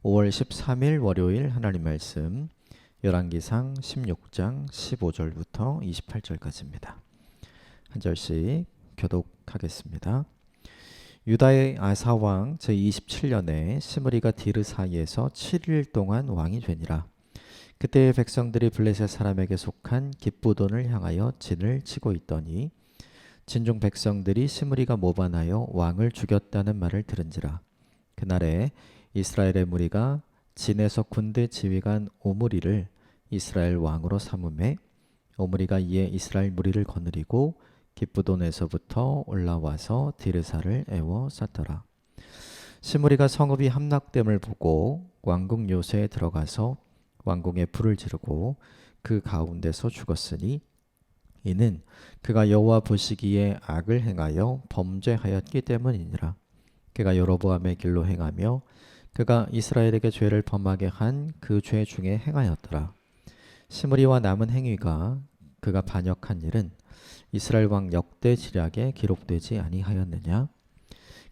5월 13일 월요일 하나님 말씀 열왕기상 16장 15절부터 28절까지입니다. 한 절씩 교독하겠습니다. 유다의 아사왕 제27년에 시므리가 디르사이에서 7일 동안 왕이 되니라. 그때의 백성들이 블레셋 사람에게 속한 깁부돈을 향하여 진을 치고 있더니 진중 백성들이 시므리가 모반하여 왕을 죽였다는 말을 들은지라. 그날에 이스라엘의 무리가 진에서 군대 지휘관 오므리를 이스라엘 왕으로 삼음에 오므리가 이에 이스라엘 무리를 거느리고 깁부돈에서부터 올라와서 디르사를 애워 쌌더라. 시므리가 성읍이 함락됨을 보고 왕궁 요새에 들어가서 왕궁에 불을 지르고 그 가운데서 죽었으니 이는 그가 여호와 보시기에 악을 행하여 범죄하였기 때문이니라. 그가 여로보암의 길로 행하며 그가 이스라엘에게 죄를 범하게 한 그 죄 중에 행하였더라. 시므리와 남은 행위가 그가 반역한 일은 이스라엘 왕 역대 지략에 기록되지 아니하였느냐?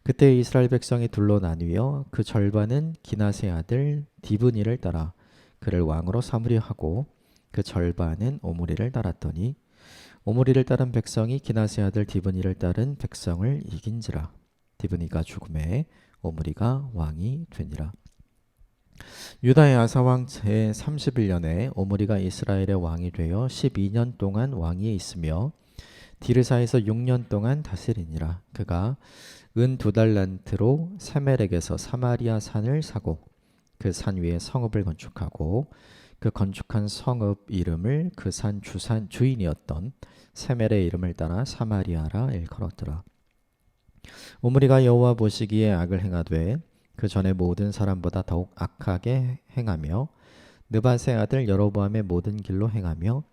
그때 이스라엘 백성이 둘로 나뉘어 그 절반은 기낫의 아들 디브니를 따라 그를 왕으로 삼으려 하고 그 절반은 오므리를 따랐더니 오므리를 따른 백성이 기낫의 아들 디브니를 따른 백성을 이긴지라. 디브니가 죽음에 오므리가 왕이 되니라. 유다의 아사왕 제31년에 오므리가 이스라엘의 왕이 되어 12년 동안 왕위에 있으며 디르사에서 6년 동안 다스리니라. 그가 은 2달란트로 세멜렉에서 사마리아 산을 사고 그 산 위에 성읍을 건축하고 그 건축한 성읍 이름을 그 산 주인이었던 세멜의 이름을 따라 사마리아라 일컬었더라. 오므리가 여호와 보시기에 악을 행하되 그 전에 모든 사람보다 더욱 악하게 행하며 느밧의 아들 여로보암의 모든 길로 행하며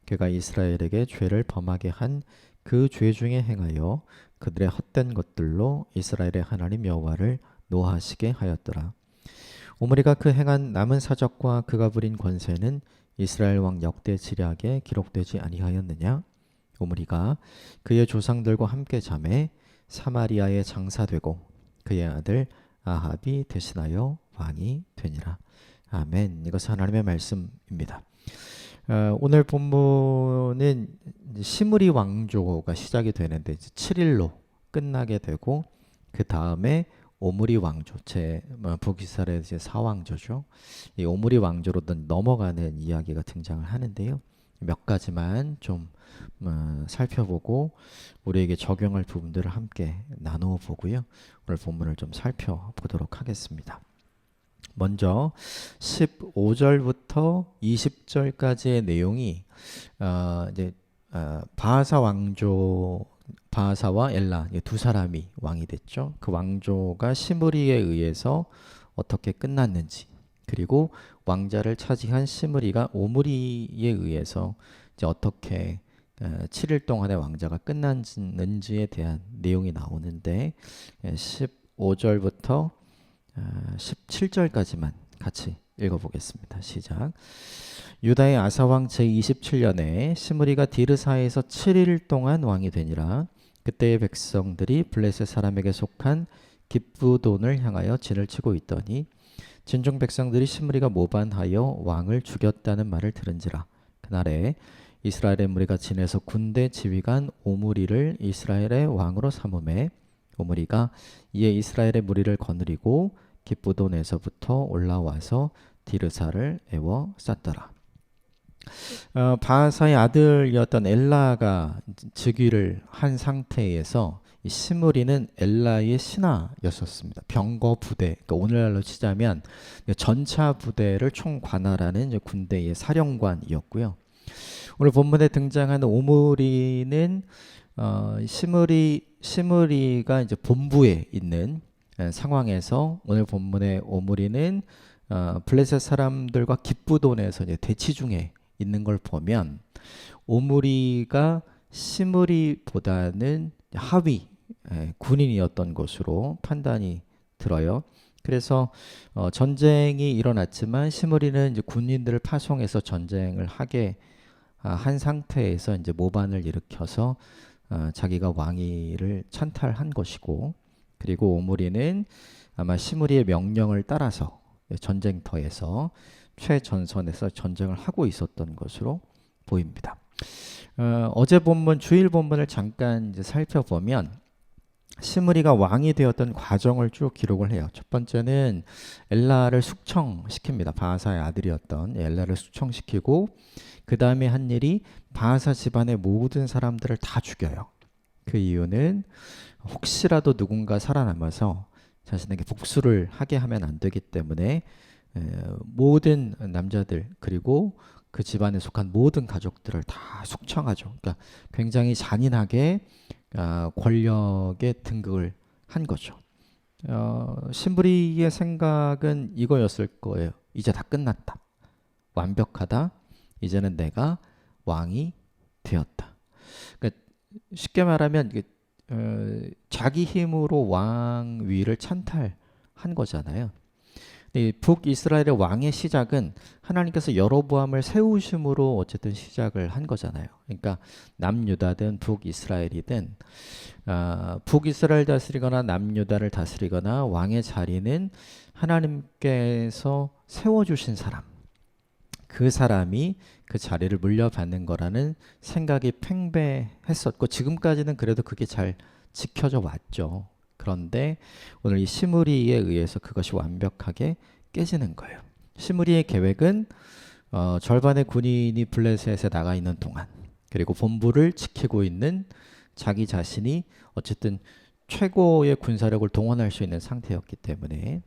그가 이스라엘에게 죄를 범하게 한 그 죄 중에 행하여 그들의 헛된 것들로 이스라엘의 하나님 여호와를 노하시게 하였더라. 오므리가 그 행한 남은 사적과 그가 부린 권세는 이스라엘 왕 역대 지략에 기록되지 아니하였느냐? 오므리가 그의 조상들과 함께 잠에 사마리아에 장사되고 그의 아들 아합이 대신하여 왕이 되니라. 아멘. 이것은 하나님의 말씀입니다. 오늘 본문은 시므리 왕조가 시작이 되는데 7일로 끝나게 되고 그 다음에 오므리 왕조, 북이스라엘의 제4왕조죠. 이 오므리 왕조로 넘어가는 이야기가 등장을 하는데요. 몇 가지만 좀 살펴보고 우리에게 적용할 부분들을 함께 나누어 보고요. 오늘 본문을 좀 살펴보도록 하겠습니다. 먼저 15절부터 20절까지의 내용이 바하사 왕조, 바하사와 엘라 두 사람이 왕이 됐죠. 그 왕조가 시므리에 의해서 어떻게 끝났는지, 그리고 왕자를 차지한 시므리가 오므리에 의해서 이제 어떻게 7일 동안의 왕자가 끝났는지에 대한 내용이 나오는데 15절부터 17절까지만 같이 읽어보겠습니다. 시작. 유다의 아사왕 제27년에 시므리가 디르사에서 7일 동안 왕이 되니라. 그때의 백성들이 블레셋 사람에게 속한 깁부돈을 향하여 진을 치고 있더니 진중 백성들이 시므리가 모반하여 왕을 죽였다는 말을 들은지라. 그날에 이스라엘의 무리가 진에서 군대 지휘관 오므리를 이스라엘의 왕으로 삼음에 오므리가 이에 이스라엘의 무리를 거느리고 깁부돈에서부터 올라와서 디르사를 애워 쌌더라. 바하사의 아들이었던 엘라가 즉위를 한 상태에서 이 시므리는 엘라의 신하였었습니다. 병거 부대, 그러니까 오늘날로 치자면 전차 부대를 총관할하는 군대의 사령관이었고요. 오늘 본문에 등장하는 오므리는 시므리가 이제 본부에 있는 상황에서 오늘 본문의 오므리는 블레셋 사람들과 깁부돈에서 이제 대치 중에 있는 걸 보면 오므리가 시므리보다는 하위 군인이었던 것으로 판단이 들어요. 그래서 전쟁이 일어났지만 시므리는 이제 군인들을 파송해서 전쟁을 하게 한 상태에서 이제 모반을 일으켜서 자기가 왕위를 찬탈한 것이고, 그리고 오므리는 아마 시므리의 명령을 따라서 전쟁터에서 최전선에서 전쟁을 하고 있었던 것으로 보입니다. 어제 본문 주일 본문을 잠깐 이제 살펴보면 시므리가 왕이 되었던 과정을 쭉 기록을 해요. 첫 번째는 엘라를 숙청시킵니다. 바하사의 아들이었던 엘라를 숙청시키고 그 다음에 한 일이 바하사 집안의 모든 사람들을 다 죽여요. 그 이유는 혹시라도 누군가 살아남아서 자신에게 복수를 하게 하면 안 되기 때문에 모든 남자들 그리고 그 집안에 속한 모든 가족들을 다 숙청하죠. 그러니까 굉장히 잔인하게 권력에 등극을 한 거죠. 시므리의 생각은 이거였을 거예요. 이제 다 끝났다. 완벽하다. 이제는 내가 왕이 되었다. 그러니까 쉽게 말하면 자기 힘으로 왕위를 찬탈한 거잖아요. 이 북이스라엘의 왕의 시작은 하나님께서 여로보암을 세우심으로 어쨌든 시작을 한 거잖아요. 그러니까 남유다든 북이스라엘이든 북이스라엘 다스리거나 남유다를 다스리거나 왕의 자리는 하나님께서 세워주신 사람, 그 사람이 그 자리를 물려받는 거라는 생각이 팽배했었고 지금까지는 그래도 그게 잘 지켜져 왔죠. 그런데 오늘 이 시므리에 의해서 그것이 완벽하게 깨지는 거예요. 시므리의 계획은 절반의 군인이 블레셋에 나가 있는 동안 그리고 본부를 지키고 있는 자기 자신이 어쨌든 최고의 군사력을 동원할 수 있는 상태였기 때문에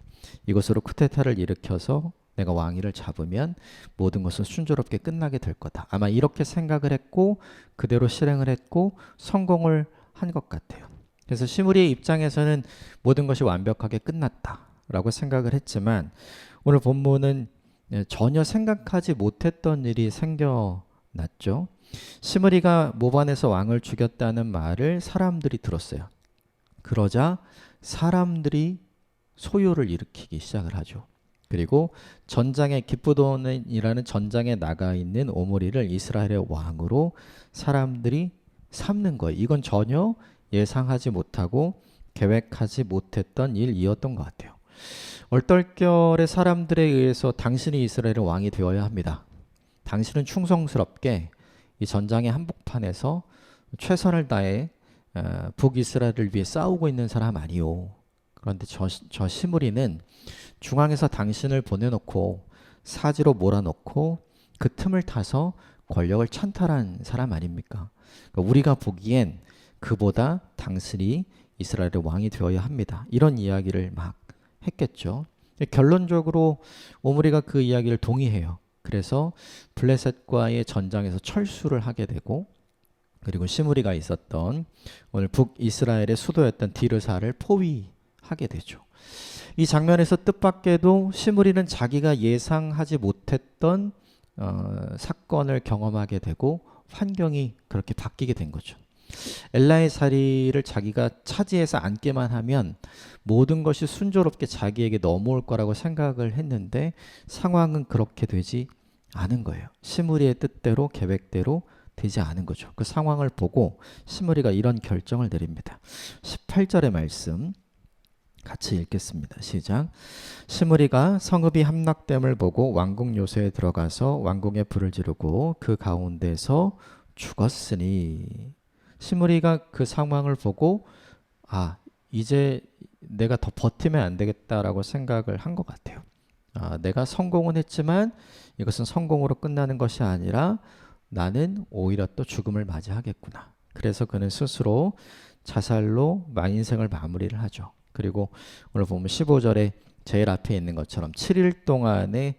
이것으로 쿠데타를 일으켜서 내가 왕위를 잡으면 모든 것은 순조롭게 끝나게 될 거다. 아마 이렇게 생각을 했고 그대로 실행을 했고 성공을 한 것 같아요. 그래서 시므리의 입장에서는 모든 것이 완벽하게 끝났다라고 생각을 했지만 오늘 본문은 전혀 생각하지 못했던 일이 생겨났죠. 시므리가 모반에서 왕을 죽였다는 말을 사람들이 들었어요. 그러자 사람들이 소요를 일으키기 시작을 하죠. 그리고 전장에 기브돈이라는 전장에 나가 있는 오므리를 이스라엘의 왕으로 사람들이 삼는 거예요. 이건 전혀 예상하지 못하고 계획하지 못했던 일이었던 것 같아요. 얼떨결에 사람들에 의해서 당신이 이스라엘의 왕이 되어야 합니다. 당신은 충성스럽게 이 전장의 한복판에서 최선을 다해 북이스라엘을 위해 싸우고 있는 사람 아니요. 그런데 저 시므리는 중앙에서 당신을 보내놓고 사지로 몰아넣고 그 틈을 타서 권력을 찬탈한 사람 아닙니까? 그러니까 우리가 보기엔 그보다 당신이 이스라엘의 왕이 되어야 합니다. 이런 이야기를 막 했겠죠. 결론적으로 오므리가 그 이야기를 동의해요. 그래서 블레셋과의 전장에서 철수를 하게 되고 그리고 시므리가 있었던 오늘 북이스라엘의 수도였던 디르사를 포위하게 되죠. 이 장면에서 뜻밖에도 시므리는 자기가 예상하지 못했던 사건을 경험하게 되고 환경이 그렇게 바뀌게 된 거죠. 엘라의 자리를 자기가 차지해서 앉게만 하면 모든 것이 순조롭게 자기에게 넘어올 거라고 생각을 했는데 상황은 그렇게 되지 않은 거예요. 시므리의 뜻대로 계획대로 되지 않은 거죠. 그 상황을 보고 시므리가 이런 결정을 내립니다. 18절의 말씀 같이 읽겠습니다. 시작. 시므리가 성읍이 함락됨을 보고 왕궁 요새에 들어가서 왕궁에 불을 지르고 그 가운데서 죽었으니 시므리가 그 상황을 보고 이제 내가 더 버티면 안 되겠다라고 생각을 한 것 같아요. 내가 성공은 했지만 이것은 성공으로 끝나는 것이 아니라 나는 오히려 또 죽음을 맞이하겠구나. 그래서 그는 스스로 자살로 인생을 마무리를 하죠. 그리고 오늘 보면 15절에 제일 앞에 있는 것처럼 7일 동안에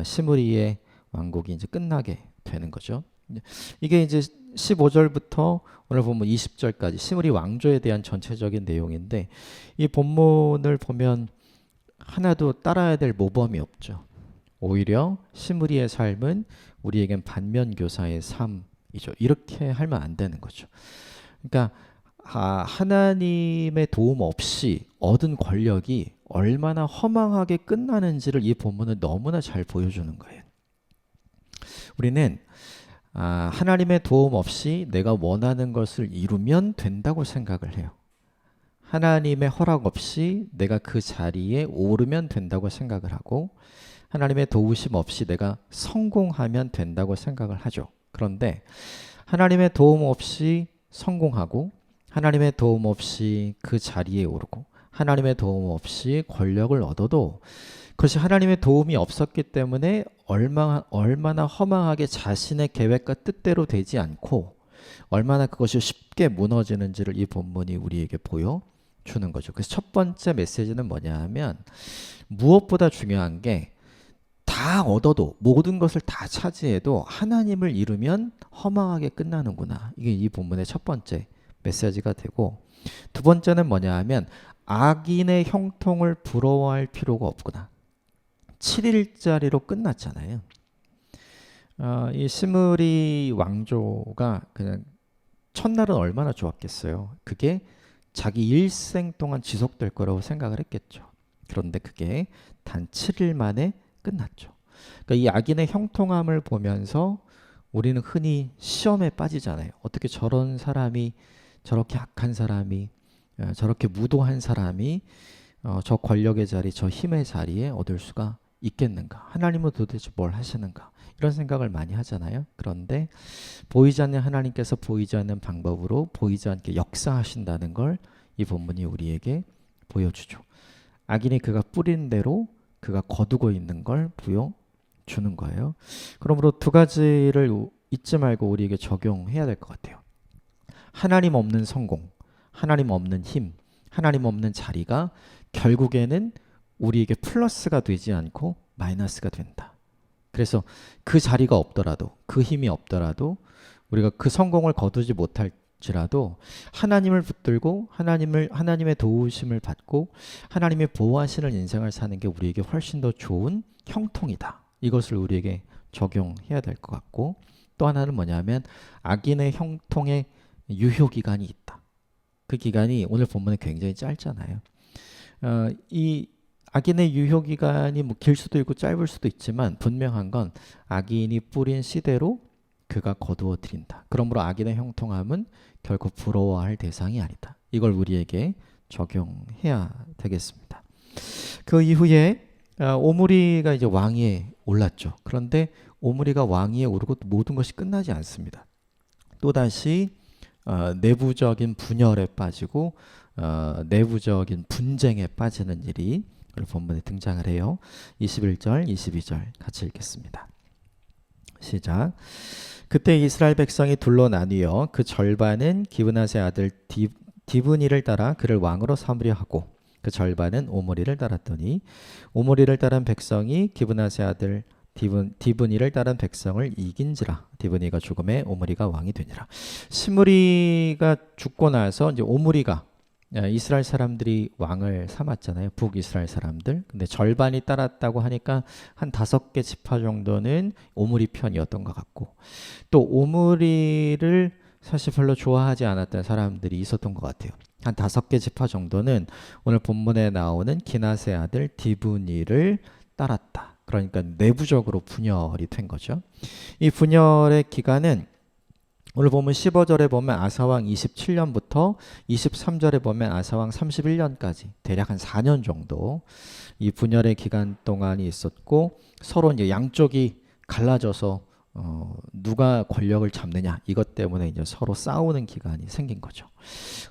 시므리의 왕국이 이제 끝나게 되는 거죠. 이게 이제 15절부터 오늘 보면 20절까지 시므리 왕조에 대한 전체적인 내용인데 이 본문을 보면 하나도 따라야 될 모범이 없죠. 오히려 시므리의 삶은 우리에겐 반면교사의 삶이죠. 이렇게 하면 안 되는 거죠. 그러니까 하나님의 도움 없이 얻은 권력이 얼마나 허망하게 끝나는지를 이 본문은 너무나 잘 보여주는 거예요. 우리는 하나님의 도움 없이 내가 원하는 것을 이루면 된다고 생각을 해요. 하나님의 허락 없이 내가 그 자리에 오르면 된다고 생각을 하고 하나님의 도우심 없이 내가 성공하면 된다고 생각을 하죠. 그런데 하나님의 도움 없이 성공하고 하나님의 도움 없이 그 자리에 오르고 하나님의 도움 없이 권력을 얻어도 그것이 하나님의 도움이 없었기 때문에 얼마나 허망하게 자신의 계획과 뜻대로 되지 않고 얼마나 그것이 쉽게 무너지는지를 이 본문이 우리에게 보여주는 거죠. 그래서 첫 번째 메시지는 뭐냐 하면 무엇보다 중요한 게 다 얻어도 모든 것을 다 차지해도 하나님을 잃으면 허망하게 끝나는구나. 이게 이 본문의 첫 번째 메시지가 되고 두 번째는 뭐냐 하면 악인의 형통을 부러워할 필요가 없구나. 7일짜리로 끝났잖아요. 이 시므리 왕조가 그냥 첫날은 얼마나 좋았겠어요. 그게 자기 일생 동안 지속될 거라고 생각을 했겠죠. 그런데 그게 단 7일 만에 끝났죠. 그러니까 이 악인의 형통함을 보면서 우리는 흔히 시험에 빠지잖아요. 어떻게 저런 사람이 저렇게 악한 사람이 저렇게 무도한 사람이 저 권력의 자리, 저 힘의 자리에 얻을 수가 있겠는가? 하나님은 도대체 뭘 하시는가? 이런 생각을 많이 하잖아요. 그런데 보이지 않는 하나님께서 보이지 않는 방법으로 보이지 않게 역사하신다는 걸 이 본문이 우리에게 보여주죠. 악인이 그가 뿌린 대로 그가 거두고 있는 걸 보여주는 거예요. 그러므로 두 가지를 잊지 말고 우리에게 적용해야 될 것 같아요. 하나님 없는 성공, 하나님 없는 힘, 하나님 없는 자리가 결국에는 우리에게 플러스가 되지 않고 마이너스가 된다. 그래서 그 자리가 없더라도 그 힘이 없더라도 우리가 그 성공을 거두지 못할지라도 하나님을 붙들고 하나님의 도우심을 받고 하나님의 보호하시는 인생을 사는 게 우리에게 훨씬 더 좋은 형통이다. 이것을 우리에게 적용해야 될 것 같고 또 하나는 뭐냐면 악인의 형통의 유효기간이 있다. 그 기간이 오늘 본문에 굉장히 짧잖아요. 이 악인의 유효기간이 뭐 길 수도 있고 짧을 수도 있지만 분명한 건 악인이 뿌린 씨대로 그가 거두어 드린다. 그러므로 악인의 형통함은 결코 부러워할 대상이 아니다. 이걸 우리에게 적용해야 되겠습니다. 그 이후에 오므리가 이제 왕위에 올랐죠. 그런데 오므리가 왕위에 오르고 모든 것이 끝나지 않습니다. 또다시 내부적인 분열에 빠지고 내부적인 분쟁에 빠지는 일이 본문에 등장을 해요. 21절, 22절 같이 읽겠습니다. 시작. 그때 이스라엘 백성이 둘로 나뉘어 그 절반은 기브낫의 아들 디브니를 따라 그를 왕으로 삼으려 하고 그 절반은 오므리를 따랐더니 오므리를 따른 백성이 기브낫의 아들 디브니를 따른 백성을 이긴지라. 디브니가 죽음에 오므리가 왕이 되니라. 시므리가 죽고 나서 이제 오므리가 이스라엘 사람들이 왕을 삼았잖아요. 북이스라엘 사람들. 근데 절반이 따랐다고 하니까 한 5개 지파 정도는 오므리 편이었던 것 같고 또 오므리를 사실 별로 좋아하지 않았던 사람들이 있었던 것 같아요. 한 5개 지파 정도는 오늘 본문에 나오는 기낫의 아들 디브니를 따랐다. 그러니까 내부적으로 분열이 된 거죠. 이 분열의 기간은 오늘 보면 15절에 보면 아사왕 27년부터 23절에 보면 아사왕 31년까지 대략 한 4년 정도 이 분열의 기간 동안이 있었고 서로 이제 양쪽이 갈라져서 누가 권력을 잡느냐 이것 때문에 이제 서로 싸우는 기간이 생긴 거죠.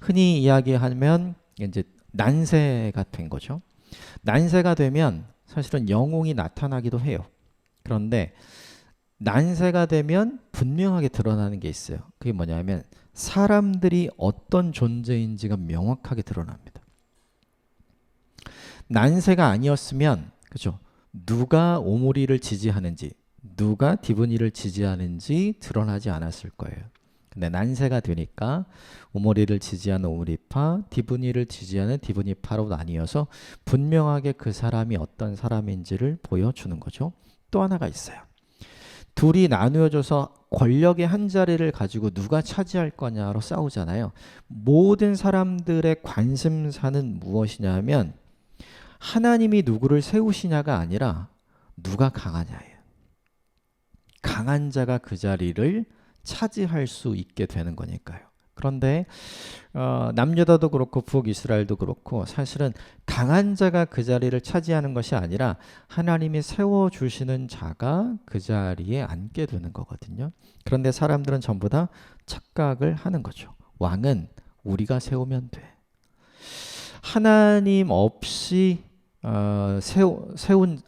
흔히 이야기하면 이제 난세가 된 거죠. 난세가 되면 사실은 영웅이 나타나기도 해요. 그런데 난세가 되면 분명하게 드러나는 게 있어요. 그게 뭐냐면 사람들이 어떤 존재인지가 명확하게 드러납니다. 난세가 아니었으면 그렇죠. 누가 오므리를 지지하는지 누가 디브니를 지지하는지 드러나지 않았을 거예요. 근데 난세가 되니까 오므리를 지지하는 오므리파, 디브니를 지지하는 디브니파로 나뉘어서 분명하게 그 사람이 어떤 사람인지를 보여주는 거죠. 또 하나가 있어요. 둘이 나누어져서 권력의 한 자리를 가지고 누가 차지할 거냐로 싸우잖아요. 모든 사람들의 관심사는 무엇이냐면 하나님이 누구를 세우시냐가 아니라 누가 강하냐예요. 강한 자가 그 자리를 차지할 수 있게 되는 거니까요. 그런데 남유다도 그렇고 북이스라엘도 그렇고 사실은 강한 자가 그 자리를 차지하는 것이 아니라 하나님이 세워주시는 자가 그 자리에 앉게 되는 거거든요. 그런데 사람들은 전부 다 착각을 하는 거죠. 왕은 우리가 세우면 돼. 하나님 없이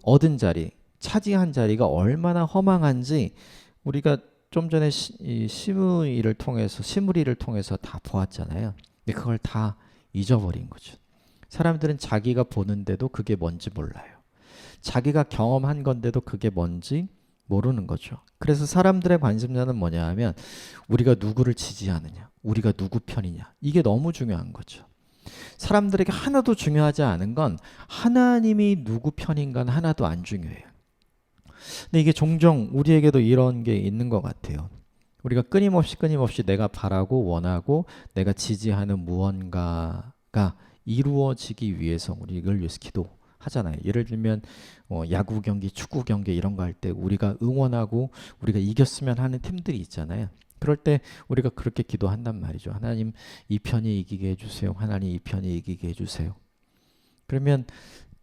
얻은 자리, 차지한 자리가 얼마나 허망한지 우리가 좀 전에 시므리를 통해서 다 보았잖아요. 근데 그걸 다 잊어버린 거죠. 사람들은 자기가 보는데도 그게 뭔지 몰라요. 자기가 경험한 건데도 그게 뭔지 모르는 거죠. 그래서 사람들의 관심사는 뭐냐 하면 우리가 누구를 지지하느냐, 우리가 누구 편이냐. 이게 너무 중요한 거죠. 사람들에게 하나도 중요하지 않은 건 하나님이 누구 편인가는 하나도 안 중요해요. 근데 이게 종종 우리에게도 이런 게 있는 것 같아요. 우리가 끊임없이 내가 바라고 원하고 내가 지지하는 무언가가 이루어지기 위해서 우리 이걸 위해서 기도하잖아요. 예를 들면 야구 경기, 축구 경기 이런 거 할 때 우리가 응원하고 우리가 이겼으면 하는 팀들이 있잖아요. 그럴 때 우리가 그렇게 기도한단 말이죠. 하나님 이 편이 이기게 해주세요. 하나님 이 편이 이기게 해주세요. 그러면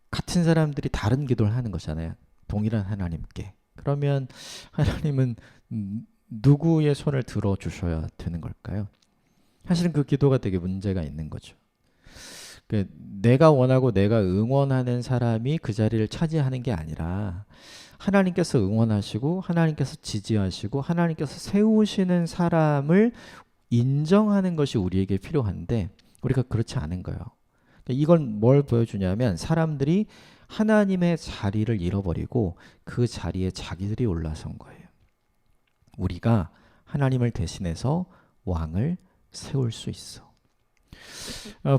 같은 사람들이 다른 기도를 하는 거잖아요. 동일한 하나님께. 그러면 하나님은 누구의 손을 들어주셔야 되는 걸까요? 사실은 그 기도가 되게 문제가 있는 거죠. 내가 원하고 내가 응원하는 사람이 그 자리를 차지하는 게 아니라 하나님께서 응원하시고 하나님께서 지지하시고 하나님께서 세우시는 사람을 인정하는 것이 우리에게 필요한데 우리가 그렇지 않은 거예요. 이건 뭘 보여주냐면 사람들이 하나님의 자리를 잃어버리고 그 자리에 자기들이 올라선 거예요. 우리가 하나님을 대신해서 왕을 세울 수 있어.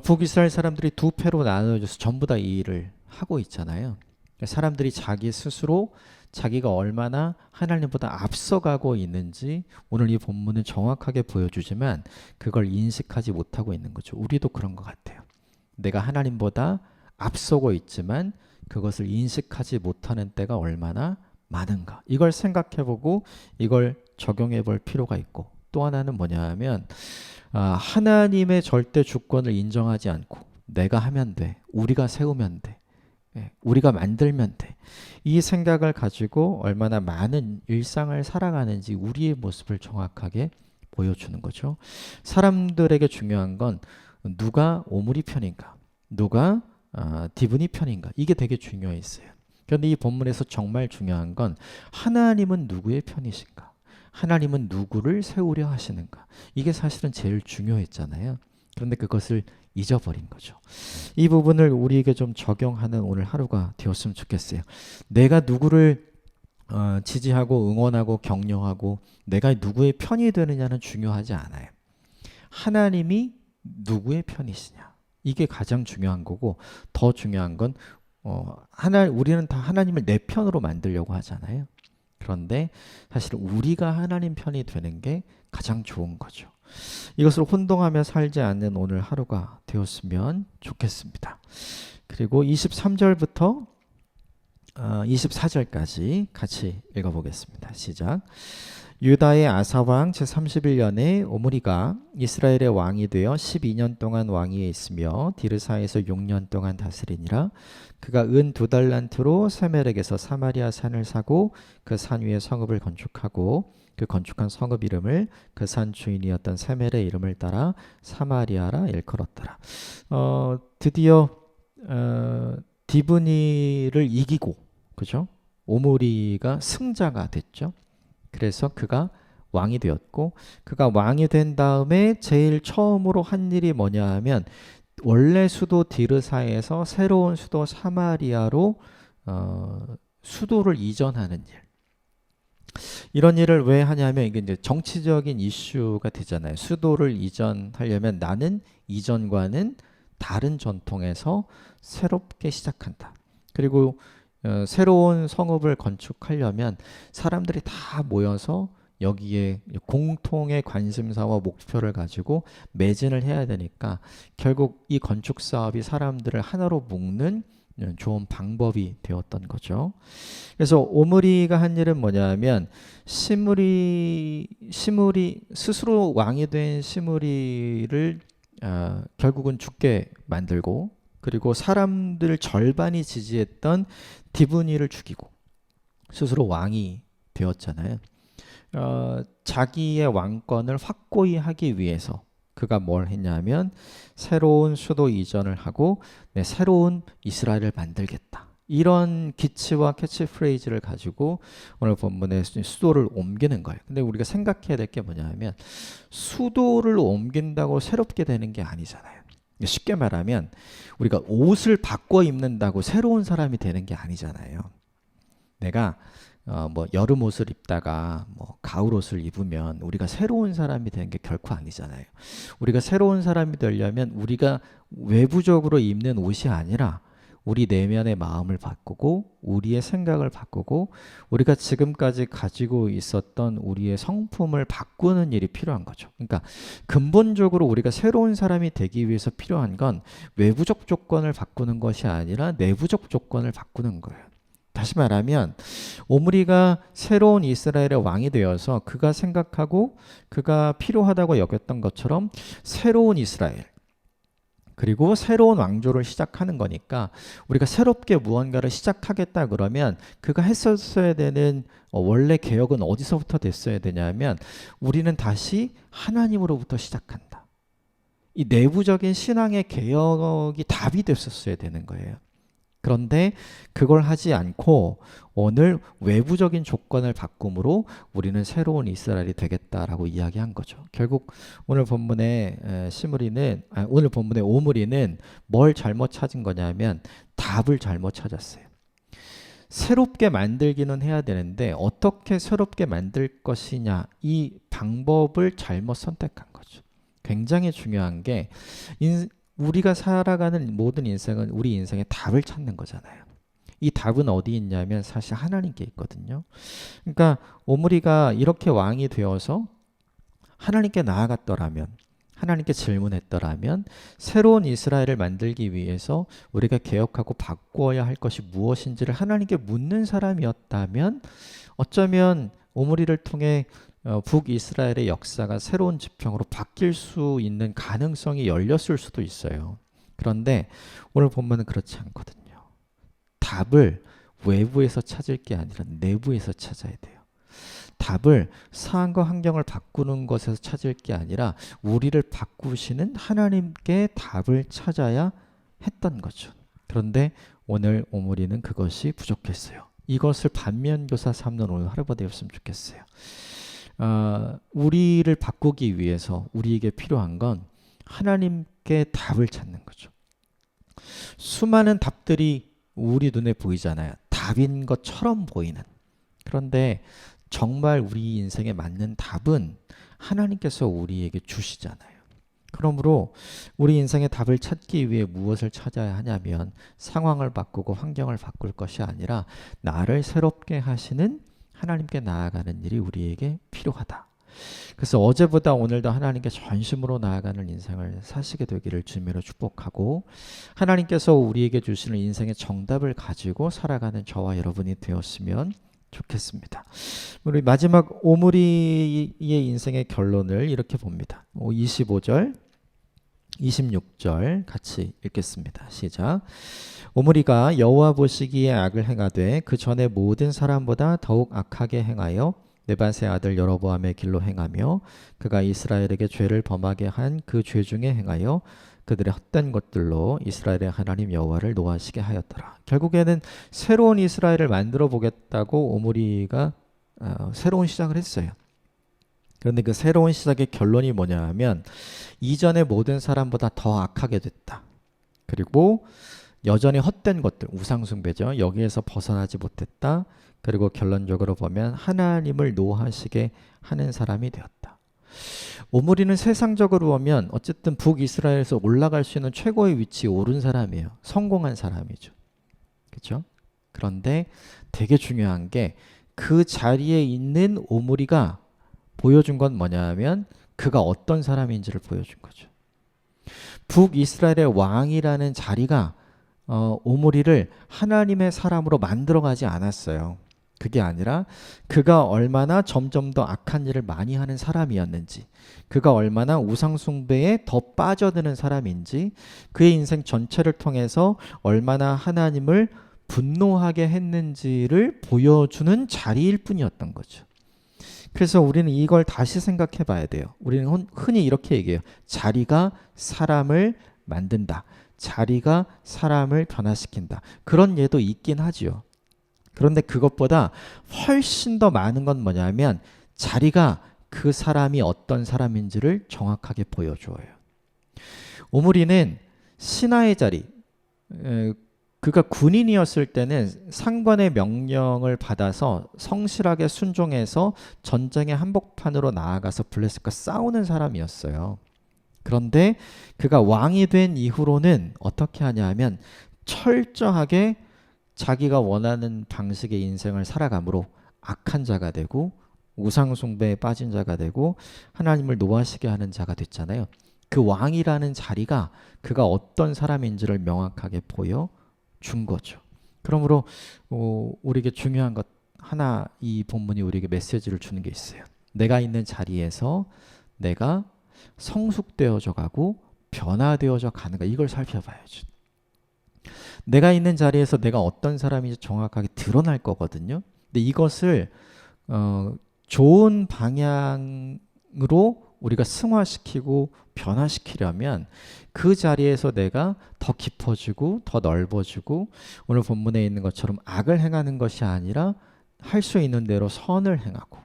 북이스라엘 사람들이 두 패로 나눠져서 전부 다 이 일을 하고 있잖아요. 사람들이 자기 스스로 자기가 얼마나 하나님보다 앞서가고 있는지 오늘 이 본문은 정확하게 보여주지만 그걸 인식하지 못하고 있는 거죠. 우리도 그런 것 같아요. 내가 하나님보다 앞서고 있지만 그것을 인식하지 못하는 때가 얼마나 많은가. 이걸 생각해보고 이걸 적용해볼 필요가 있고 또 하나는 뭐냐 하면 하나님의 절대 주권을 인정하지 않고 내가 하면 돼. 우리가 세우면 돼. 우리가 만들면 돼. 이 생각을 가지고 얼마나 많은 일상을 살아가는지 우리의 모습을 정확하게 보여주는 거죠. 사람들에게 중요한 건 누가 오므리 편인가, 누가 디브니 편인가. 이게 되게 중요했어요. 그런데 이 본문에서 정말 중요한 건 하나님은 누구의 편이신가? 하나님은 누구를 세우려 하시는가? 이게 사실은 제일 중요했잖아요. 그런데 그것을 잊어버린 거죠. 이 부분을 우리에게 좀 적용하는 오늘 하루가 되었으면 좋겠어요. 내가 누구를 지지하고 응원하고 격려하고 내가 누구의 편이 되느냐는 중요하지 않아요. 하나님이 누구의 편이시냐. 이게 가장 중요한 거고 더 중요한 건 우리는 다 하나님을 내 편으로 만들려고 하잖아요. 그런데 사실 우리가 하나님 편이 되는 게 가장 좋은 거죠. 이것을 혼동하며 살지 않는 오늘 하루가 되었으면 좋겠습니다. 그리고 23절부터 24절까지 같이 읽어보겠습니다. 시작. 유다의 아사왕 제31년에 오므리가 이스라엘의 왕이 되어 12년 동안 왕위에 있으며 디르사에서 6년 동안 다스리니라. 그가 은 2달란트로 세멜에게서 사마리아 산을 사고 그 산 위에 성읍을 건축하고 그 건축한 성읍 이름을 그 산 주인이었던 세멜의 이름을 따라 사마리아라 일컬었더라. 드디어 디브니를 이기고, 그죠? 오므리가 승자가 됐죠. 그래서 그가 왕이 되었고, 그가 왕이 된 다음에 제일 처음으로 한 일이 뭐냐 하면 원래 수도 디르사에서 새로운 수도 사마리아로 수도를 이전하는 일. 이런 일을 왜 하냐면 이게 이제 정치적인 이슈가 되잖아요. 수도를 이전하려면 나는 이전과는 다른 전통에서 새롭게 시작한다. 그리고 새로운 성읍을 건축하려면 사람들이 다 모여서 여기에 공통의 관심사와 목표를 가지고 매진을 해야 되니까 결국 이 건축 사업이 사람들을 하나로 묶는 좋은 방법이 되었던 거죠. 그래서 오므리가 한 일은 뭐냐면 시므리 스스로 왕이 된 시므리를 결국은 죽게 만들고, 그리고 사람들 절반이 지지했던 디브니를 죽이고 스스로 왕이 되었잖아요. 자기의 왕권을 확고히 하기 위해서 그가 뭘 했냐면 새로운 수도 이전을 하고 새로운 이스라엘을 만들겠다. 이런 기치와 캐치프레이즈를 가지고 오늘 본문의 수도를 옮기는 거예요. 근데 우리가 생각해야 될 게 뭐냐면 수도를 옮긴다고 새롭게 되는 게 아니잖아요. 쉽게 말하면 우리가 옷을 바꿔 입는다고 새로운 사람이 되는 게 아니잖아요. 내가 뭐 여름 옷을 입다가 뭐 가을 옷을 입으면 우리가 새로운 사람이 되는 게 결코 아니잖아요. 우리가 새로운 사람이 되려면 우리가 외부적으로 입는 옷이 아니라 우리 내면의 마음을 바꾸고 우리의 생각을 바꾸고 우리가 지금까지 가지고 있었던 우리의 성품을 바꾸는 일이 필요한 거죠. 그러니까 근본적으로 우리가 새로운 사람이 되기 위해서 필요한 건 외부적 조건을 바꾸는 것이 아니라 내부적 조건을 바꾸는 거예요. 다시 말하면 오므리가 새로운 이스라엘의 왕이 되어서 그가 생각하고 그가 필요하다고 여겼던 것처럼 새로운 이스라엘, 그리고 새로운 왕조를 시작하는 거니까 우리가 새롭게 무언가를 시작하겠다 그러면 그가 했었어야 되는 원래 개혁은 어디서부터 됐어야 되냐면 우리는 다시 하나님으로부터 시작한다. 이 내부적인 신앙의 개혁이 답이 됐었어야 되는 거예요. 그런데 그걸 하지 않고 오늘 외부적인 조건을 바꿈으로 우리는 새로운 이스라엘이 되겠다라고 이야기한 거죠. 결국 오늘 본문의 오늘 본문의 오므리는 뭘 잘못 찾은 거냐면 답을 잘못 찾았어요. 새롭게 만들기는 해야 되는데 어떻게 새롭게 만들 것이냐, 이 방법을 잘못 선택한 거죠. 굉장히 중요한 게 우리가 살아가는 모든 인생은 우리 인생의 답을 찾는 거잖아요. 이 답은 어디 있냐면 사실 하나님께 있거든요. 그러니까 오므리가 이렇게 왕이 되어서 하나님께 나아갔더라면, 하나님께 질문했더라면 새로운 이스라엘을 만들기 위해서 우리가 개혁하고 바꿔야 할 것이 무엇인지를 하나님께 묻는 사람이었다면 어쩌면 오므리를 통해 북이스라엘의 역사가 새로운 지평으로 바뀔 수 있는 가능성이 열렸을 수도 있어요. 그런데 오늘 본문은 그렇지 않거든요. 답을 외부에서 찾을 게 아니라 내부에서 찾아야 돼요. 답을 상황과 환경을 바꾸는 것에서 찾을 게 아니라 우리를 바꾸시는 하나님께 답을 찾아야 했던 거죠. 그런데 오늘 오므리는 그것이 부족했어요. 이것을 반면교사 삼는 오늘 하루가 되었으면 좋겠어요. 우리를 바꾸기 위해서 우리에게 필요한 건 하나님께 답을 찾는 거죠. 수많은 답들이 우리 눈에 보이잖아요. 답인 것처럼 보이는. 그런데 정말 우리 인생에 맞는 답은 하나님께서 우리에게 주시잖아요. 그러므로 우리 인생의 답을 찾기 위해 무엇을 찾아야 하냐면 상황을 바꾸고 환경을 바꿀 것이 아니라 나를 새롭게 하시는 하나님께 나아가는 일이 우리에게 필요하다. 그래서 어제보다 오늘도 하나님께 전심으로 나아가는 인생을 사시게 되기를 주님으로 축복하고 하나님께서 우리에게 주시는 인생의 정답을 가지고 살아가는 저와 여러분이 되었으면 좋겠습니다. 우리 마지막 오므리의 인생의 결론을 이렇게 봅니다. 25절, 26절 같이 읽겠습니다. 시작. 오므리가 여호와 보시기에 악을 행하되 그 전에 모든 사람보다 더욱 악하게 행하여 네밧의 아들 여로보암의 길로 행하며 그가 이스라엘에게 죄를 범하게 한 그 죄 중에 행하여 그들의 헛된 것들로 이스라엘의 하나님 여호와를 노하시게 하였더라. 결국에는 새로운 이스라엘을 만들어 보겠다고 오므리가 새로운 시작을 했어요. 그런데 그 새로운 시작의 결론이 뭐냐 하면 이전의 모든 사람보다 더 악하게 됐다. 그리고 여전히 헛된 것들, 우상숭배죠. 여기에서 벗어나지 못했다. 그리고 결론적으로 보면 하나님을 노하시게 하는 사람이 되었다. 오므리는 세상적으로 보면 어쨌든 북이스라엘에서 올라갈 수 있는 최고의 위치에 오른 사람이에요. 성공한 사람이죠. 그렇죠? 그런데 되게 중요한 게 그 자리에 있는 오므리가 보여준 건 뭐냐면 그가 어떤 사람인지를 보여준 거죠. 북이스라엘의 왕이라는 자리가 오므리를 하나님의 사람으로 만들어가지 않았어요. 그게 아니라 그가 얼마나 점점 더 악한 일을 많이 하는 사람이었는지, 그가 얼마나 우상숭배에 더 빠져드는 사람인지, 그의 인생 전체를 통해서 얼마나 하나님을 분노하게 했는지를 보여주는 자리일 뿐이었던 거죠. 그래서 우리는 이걸 다시 생각해 봐야 돼요. 우리는 흔히 이렇게 얘기해요. 자리가 사람을 만든다. 자리가 사람을 변화시킨다. 그런 예도 있긴 하지요. 그런데 그것보다 훨씬 더 많은 건 뭐냐면 자리가 그 사람이 어떤 사람인지를 정확하게 보여줘요. 오므리는 신하의 자리, 그가 군인이었을 때는 상관의 명령을 받아서 성실하게 순종해서 전쟁의 한복판으로 나아가서 블레셋과 싸우는 사람이었어요. 그런데 그가 왕이 된 이후로는 어떻게 하냐 하면 철저하게 자기가 원하는 방식의 인생을 살아가므로 악한 자가 되고 우상숭배에 빠진 자가 되고 하나님을 노하시게 하는 자가 됐잖아요. 그 왕이라는 자리가 그가 어떤 사람인지를 명확하게 보여준 거죠. 그러므로 우리에게 중요한 것 하나, 이 본문이 우리에게 메시지를 주는 게 있어요. 내가 있는 자리에서 내가 성숙되어져 가고 변화되어져 가는가, 이걸 살펴봐야죠. 내가 있는 자리에서 내가 어떤 사람인지 정확하게 드러날 거거든요. 근데 이것을 좋은 방향으로 우리가 승화시키고 변화시키려면 그 자리에서 내가 더 깊어지고 더 넓어지고 오늘 본문에 있는 것처럼 악을 행하는 것이 아니라 할 수 있는 대로 선을 행하고,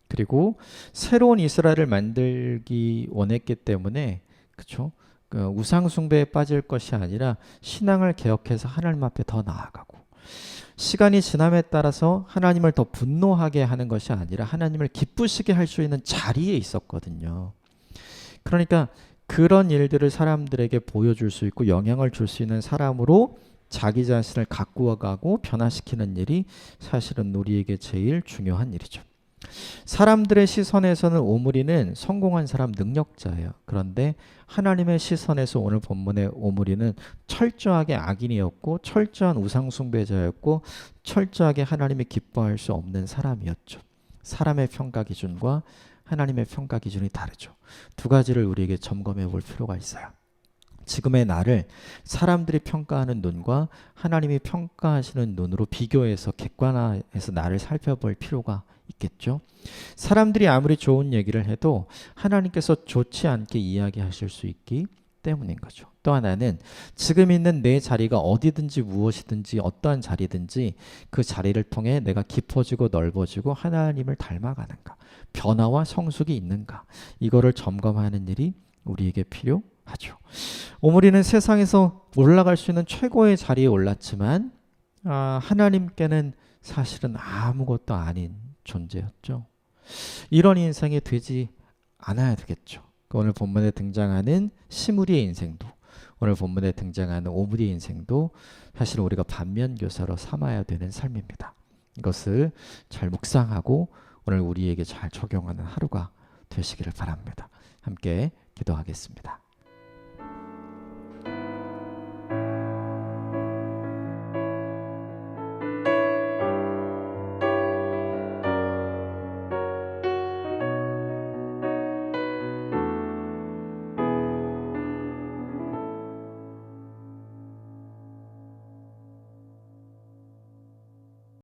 그리고 새로운 이스라엘을 만들기 원했기 때문에, 그렇죠? 우상 숭배에 빠질 것이 아니라 신앙을 개혁해서 하나님 앞에 더 나아가고, 시간이 지남에 따라서 하나님을 더 분노하게 하는 것이 아니라 하나님을 기쁘시게 할 수 있는 자리에 있었거든요. 그러니까 그런 일들을 사람들에게 보여줄 수 있고 영향을 줄 수 있는 사람으로 자기 자신을 가꾸어가고 변화시키는 일이 사실은 우리에게 제일 중요한 일이죠. 사람들의 시선에서는 오므리는 성공한 사람, 능력자예요. 그런데 하나님의 시선에서 오늘 본문의 오므리는 철저하게 악인이었고 철저한 우상숭배자였고 철저하게 하나님이 기뻐할 수 없는 사람이었죠. 사람의 평가 기준과 하나님의 평가 기준이 다르죠. 두 가지를 우리에게 점검해 볼 필요가 있어요. 지금의 나를 사람들이 평가하는 눈과 하나님이 평가하시는 눈으로 비교해서 객관화해서 나를 살펴볼 필요가 있겠죠. 사람들이 아무리 좋은 얘기를 해도 하나님께서 좋지 않게 이야기하실 수 있기 때문인 거죠. 또 하나는 지금 있는 내 자리가 어디든지 무엇이든지 어떠한 자리든지 그 자리를 통해 내가 깊어지고 넓어지고 하나님을 닮아가는가, 변화와 성숙이 있는가, 이거를 점검하는 일이 우리에게 필요하죠. 오므리는 세상에서 올라갈 수 있는 최고의 자리에 올랐지만 하나님께는 사실은 아무것도 아닌 존재였죠. 이런 인생이 되지 않아야 되겠죠. 오늘 본문에 등장하는 시므리의 인생도, 오늘 본문에 등장하는 오므리의 인생도 사실 우리가 반면교사로 삼아야 되는 삶입니다. 이것을 잘 묵상하고 오늘 우리에게 잘 적용하는 하루가 되시기를 바랍니다. 함께 기도하겠습니다.